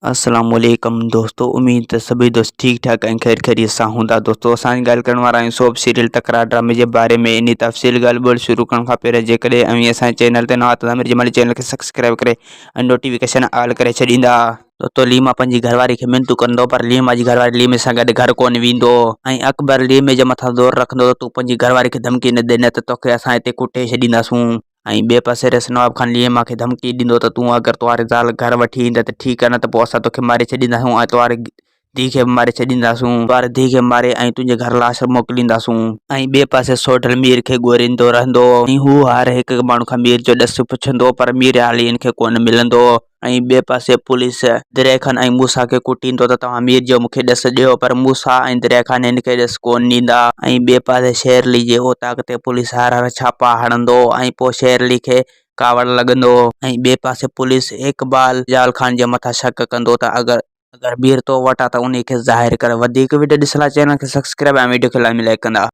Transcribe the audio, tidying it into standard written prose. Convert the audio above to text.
अस्सलामुअलैकुम दोस्तों, उम्मीद है सभी दोस्त ठीक ठाक ऐं खैर खैरियत सां हूंदा। दोस्तों असां ॻाल्हि करण वारा आहियूं सोप सीरियल तकरार ड्रामे जे बारे में। इन तफ़सील ॻाल्हि ॿोल शुरू करण खां पहिरियों जेकॾहिं असांजे चैनल ते नवां त मेरे चैनल खे सब्सक्राइब करे ऐं नोटिफिकेशन ऑल करे छॾींदा। दोस्तों लीमा पंहिंजी घरवारी खे मिनतू कंदो पर लीमा जी घरवारी लीमे सां गॾु घर कोन वेंदो ऐं अकबर लीमे जे मथां ज़ोर रखंदो, तूं पंहिंजी घरवारी खे धमकी न ॾे, न त तोखे असां हिते कुटे छॾींदासूं। ऐं ॿिए पासे रस नवाब ख़ान लीमा खे धमकी ॾींदो त तूं अगरि तुंहिंजी ज़ाल घर वठी ईंदे त ठीकु आहे, न त पोइ असां तोखे मारे छॾींदासूं ऐं तुंहिंजी धीउ खे बि मारे छॾींदासूं। तुंहिंजी धीउ खे मारे ऐं तुंहिंजे घर लाश मोकिलींदासूं। ऐं ॿिए पासे सोढल मीर खे ॻोल्हींदो रहंदो ऐं हू हर हिकु माण्हू खां मीर जो ॾस पुछंदो पर मीर हाली इन खे कोन मिलंदो। ऐं ॿिए पासे पुलिस दरिया खान ऐं मूसा खे कुटींदो त तव्हां मीर जो मूंखे ॾस ॾियो, पर मूसा ऐं दरिया खान हिन खे ॾस कोन ॾींदा। ऐं ॿिए पासे शेरली जे ओताक ते पुलिस हर छापा हणंदो ऐं पोइ शेरली खे कावड़ लॻंदो। ऐं ॿिए पासे पुलिस इकबाल जाल खान जे मथां शक कंदो त अगरि मीर तो वटि आहे त उन खे ज़ाहिर कर। वधीक वीडियो ॾिसण लाइ चैनल खे सब्सक्राइब ऐं वीडियो खे लाइक कंदा।